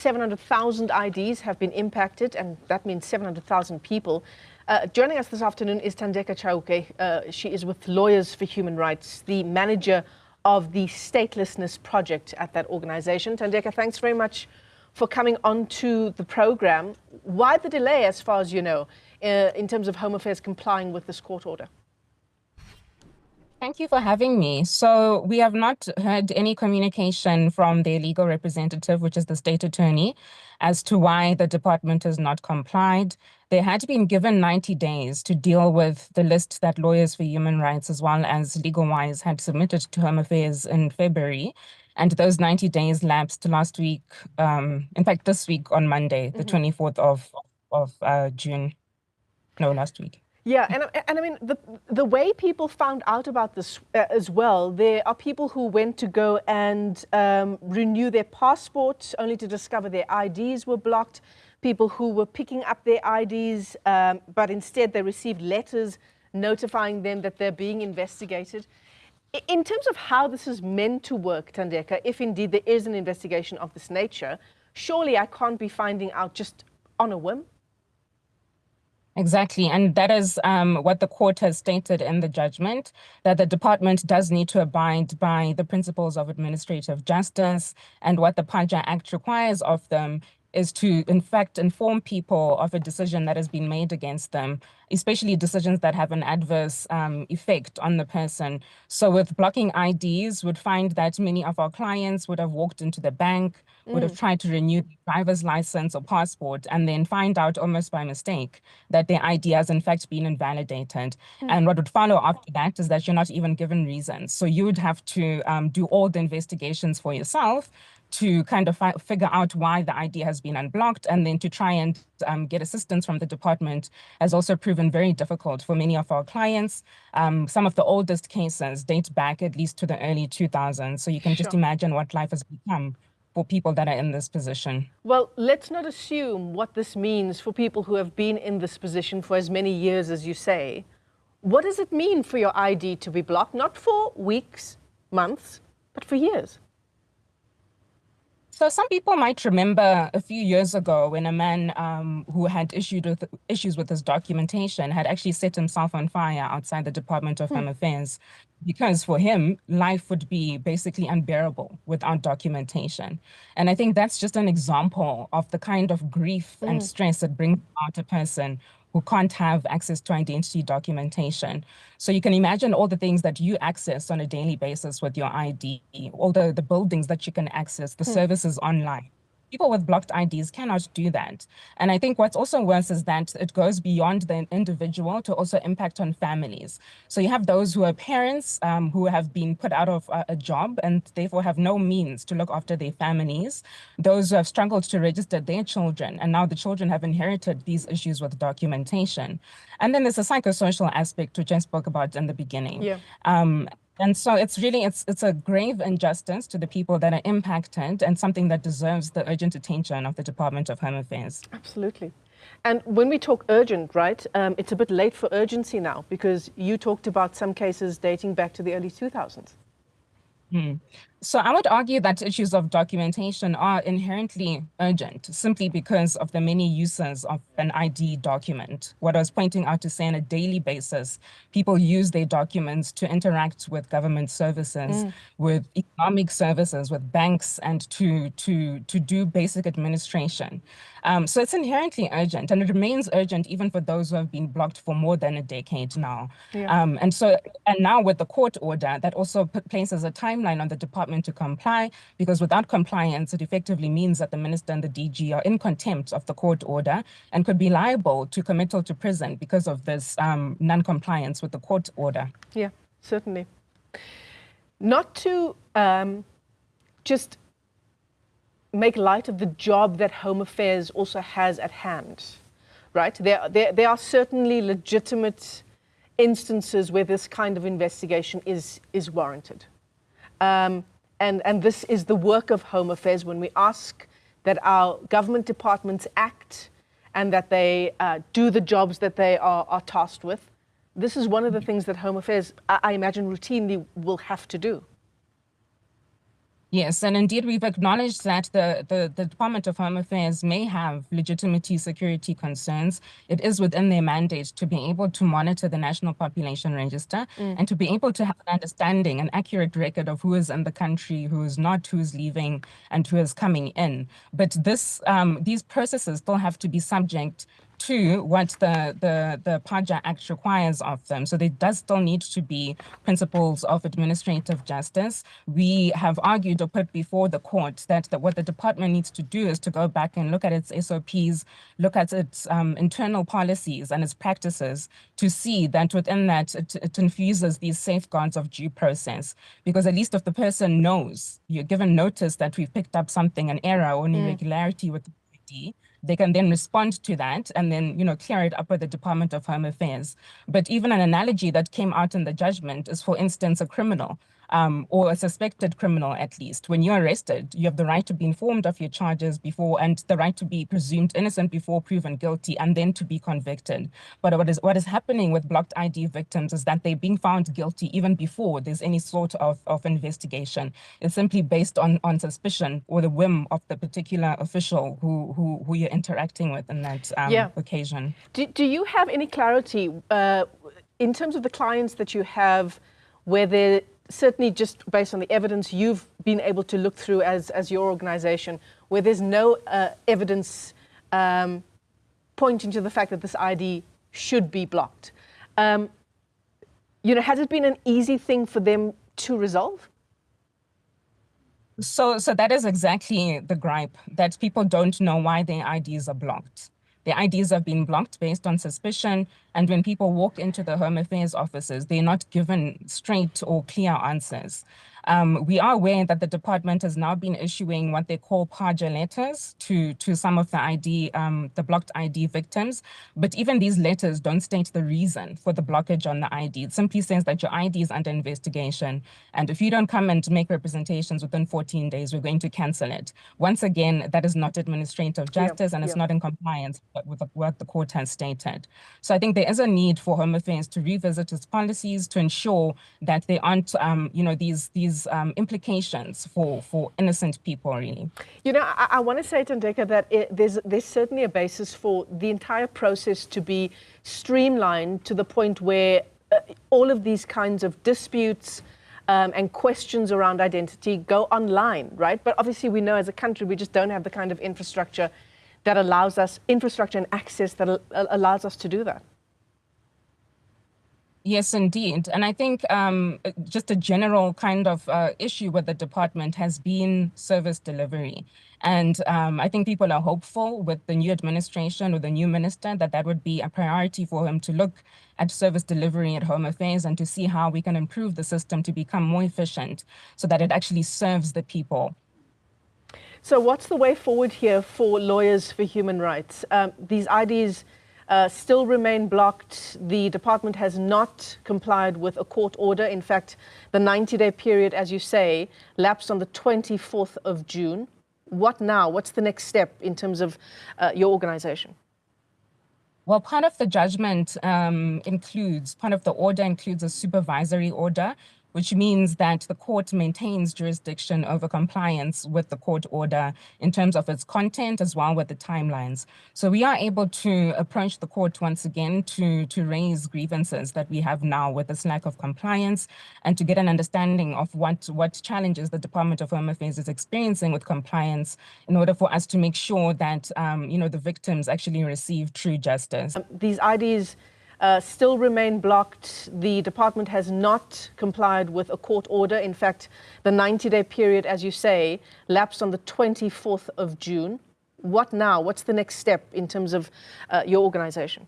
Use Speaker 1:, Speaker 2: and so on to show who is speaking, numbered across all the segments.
Speaker 1: 700,000 IDs have been impacted, and that means 700,000 people. Joining us this afternoon is Thandeka Chauke. She is with Lawyers for Human Rights, the manager of the Statelessness Project at that organization. Thandeka, thanks very much for coming onto the program. Why the delay, as far as you know, in terms of Home Affairs complying with this court order?
Speaker 2: Thank you for having me. So we have not heard any communication from their legal representative, which is the state attorney, as to why the department has not complied. They had been given 90 days to deal with the list that Lawyers for Human Rights as well as LegalWise had submitted to Home Affairs in February. And those 90 days lapsed last week, in fact, this week on Monday, the 24th of June, no, last week.
Speaker 1: Yeah, and I mean, the way people found out about this as well, there are people who went to go and renew their passports only to discover their IDs were blocked, people who were picking up their IDs, but instead they received letters notifying them that they're being investigated. In terms of how this is meant to work, Thandeka, if indeed there is an investigation of this nature, surely I can't be finding out just on a whim.
Speaker 2: Exactly. And that is what the court has stated in the judgment, that the department does need to abide by the principles of administrative justice, and what the PAJA Act requires of them is to, in fact, inform people of a decision that has been made against them, especially decisions that have an adverse effect on the person. So with blocking IDs, would find that many of our clients would have walked into the bank, would have tried to renew their driver's license or passport, and then find out almost by mistake that their ID has in fact been invalidated. And what would follow after that is that you're not even given reasons. So you would have to do all the investigations for yourself to kind of figure out why the ID has been unblocked, and then to try and get assistance from the department has also proven very difficult for many of our clients. Some of the oldest cases date back at least to the early 2000s. So you can just imagine what life has become for people that are in this position.
Speaker 1: Well, let's not assume what this means for people who have been in this position for as many years as you say. What does it mean for your ID to be blocked? Not for weeks, months, but for years.
Speaker 2: So some people might remember a few years ago when a man who had issues with his documentation had actually set himself on fire outside the Department of Home Affairs, because for him, life would be basically unbearable without documentation. And I think that's just an example of the kind of grief and stress that brings out a person who can't have access to identity documentation. So you can imagine all the things that you access on a daily basis with your ID, all the buildings that you can access, the services online. People with blocked IDs cannot do that. And I think what's also worse is that it goes beyond the individual to also impact on families. So you have those who are parents who have been put out of a job and therefore have no means to look after their families, those who have struggled to register their children, and now the children have inherited these issues with documentation. And then there's a psychosocial aspect, which I spoke about in the beginning.
Speaker 1: Yeah.
Speaker 2: And so it's really, it's a grave injustice to the people that are impacted, and something that deserves the urgent attention of the Department of Home Affairs.
Speaker 1: Absolutely. And when we talk urgent, right, it's a bit late for urgency now, because you talked about some cases dating back to the early 2000s.
Speaker 2: So I would argue that issues of documentation are inherently urgent, simply because of the many uses of an ID document. What I was pointing out to say, on a daily basis, people use their documents to interact with government services, with economic services, with banks, and to do basic administration. So it's inherently urgent, and it remains urgent even for those who have been blocked for more than a decade now.
Speaker 1: Yeah.
Speaker 2: And now with the court order, that also places a timeline on the department to comply, because without compliance, it effectively means that the minister and the DG are in contempt of the court order and could be liable to committal to prison because of this non-compliance with the court order.
Speaker 1: Yeah, certainly. Not to just make light of the job that Home Affairs also has at hand, right? There are certainly legitimate instances where this kind of investigation is warranted. And this is the work of Home Affairs when we ask that our government departments act and that they do the jobs that they are tasked with. This is one of the things that Home Affairs, I imagine, routinely will have to do.
Speaker 2: Yes, and indeed we've acknowledged that the Department of Home Affairs may have legitimacy security concerns. It is within their mandate to be able to monitor the National Population Register and to be able to have an understanding, an accurate record of who is in the country, who is not, who is leaving, and who is coming in. But these processes still have to be subject to what the PAJA Act requires of them. So there does still need to be principles of administrative justice. We have argued or put before the court that what the department needs to do is to go back and look at its SOPs, look at its internal policies and its practices to see that within that it infuses these safeguards of due process. Because at least if the person knows, you're given notice that we've picked up something, an error or an irregularity with the ID, they can then respond to that and then, clear it up with the Department of Home Affairs. But even an analogy that came out in the judgment is, for instance, a criminal. Or a suspected criminal, at least. When you're arrested, you have the right to be informed of your charges before and the right to be presumed innocent before proven guilty and then to be convicted. But what is happening with blocked ID victims is that they're being found guilty even before there's any sort of investigation. It's simply based on suspicion or the whim of the particular official who you're interacting with in that occasion.
Speaker 1: Do you have any clarity in terms of the clients that you have where they're certainly just based on the evidence you've been able to look through as your organization, where there's no evidence pointing to the fact that this ID should be blocked? Has it been an easy thing for them to resolve?
Speaker 2: So that is exactly the gripe, that people don't know why their IDs are blocked. Their IDs have been blocked based on suspicion, and when people walk into the Home Affairs offices, they're not given straight or clear answers. We are aware that the department has now been issuing what they call PAJA letters to some of the blocked ID victims. But even these letters don't state the reason for the blockage on the ID. It simply says that your ID is under investigation. And if you don't come and make representations within 14 days, we're going to cancel it. Once again, that is not administrative justice and it's not in compliance with what the court has stated. So I think there is a need for Home Affairs to revisit its policies to ensure that there aren't, these implications for innocent people, really.
Speaker 1: I want to say, Tandeka, that there's certainly a basis for the entire process to be streamlined to the point where all of these kinds of disputes and questions around identity go online, right? But obviously we know as a country we just don't have the kind of infrastructure that allows us, infrastructure and access that allows us to do that.
Speaker 2: Yes, indeed. And I think just a general kind of issue with the department has been service delivery. And I think people are hopeful with the new administration or the new minister that would be a priority for him to look at service delivery at Home Affairs and to see how we can improve the system to become more efficient so that it actually serves the people.
Speaker 1: So what's the way forward here for lawyers for human rights? These IDs still remain blocked. The department has not complied with a court order. In fact, the 90-day period, as you say, lapsed on the 24th of June. What now? What's the next step in terms of your organization?
Speaker 2: Well, part of the judgment part of the order includes a supervisory order, which means that the court maintains jurisdiction over compliance with the court order in terms of its content as well with the timelines. So we are able to approach the court once again to raise grievances that we have now with this lack of compliance and to get an understanding of what challenges the Department of Home Affairs is experiencing with compliance in order for us to make sure that the victims actually receive true justice.
Speaker 1: These IDs still remain blocked. The department has not complied with a court order. In fact, the 90-day period, as you say, lapsed on the 24th of June. What now? What's the next step in terms of your organization?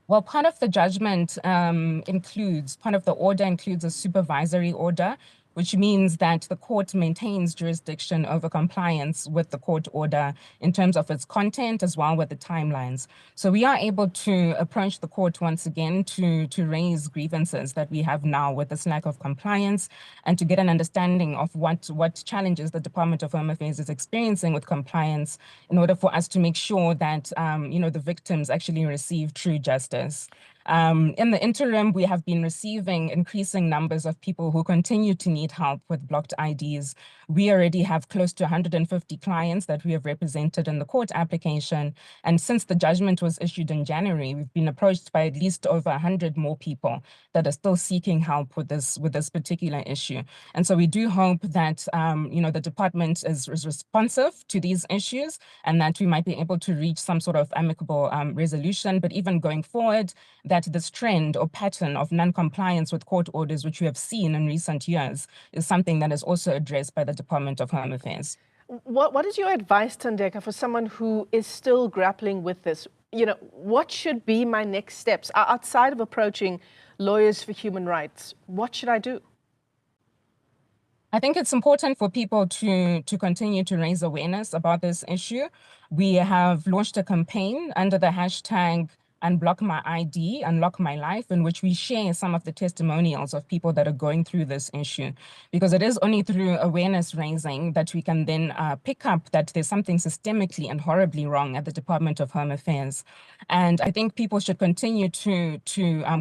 Speaker 2: Well, part of the judgment part of the order includes a supervisory order, which means that the court maintains jurisdiction over compliance with the court order in terms of its content as well with the timelines. So we are able to approach the court once again to raise grievances that we have now with this lack of compliance and to get an understanding of what challenges the Department of Home Affairs is experiencing with compliance in order for us to make sure that the victims actually receive true justice. In the interim, we have been receiving increasing numbers of people who continue to need help with blocked IDs. We already have close to 150 clients that we have represented in the court application. And since the judgment was issued in January, we've been approached by at least over 100 more people that are still seeking help with this particular issue. And so we do hope that the department is responsive to these issues and that we might be able to reach some sort of amicable resolution. But even going forward, that this trend or pattern of non-compliance with court orders, which we have seen in recent years, is something that is also addressed by the Department of Home Affairs.
Speaker 1: What is your advice, Thandeka, for someone who is still grappling with this? What should be my next steps outside of approaching lawyers for human rights? What should I do?
Speaker 2: I think it's important for people to continue to raise awareness about this issue. We have launched a campaign under the hashtag Unblock My ID, Unlock My Life, in which we share some of the testimonials of people that are going through this issue, because it is only through awareness raising that we can then pick up that there's something systemically and horribly wrong at the Department of Home Affairs. And I think people should continue to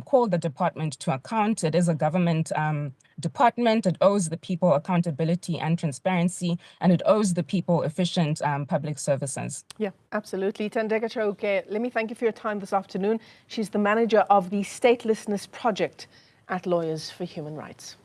Speaker 2: call the department to account. It is a government department. It owes the people accountability and transparency, and it owes the people efficient public services.
Speaker 1: Yeah, absolutely. Thandeka Chauke, let me thank you for your time this afternoon. She's the manager of the Statelessness Project at Lawyers for Human Rights.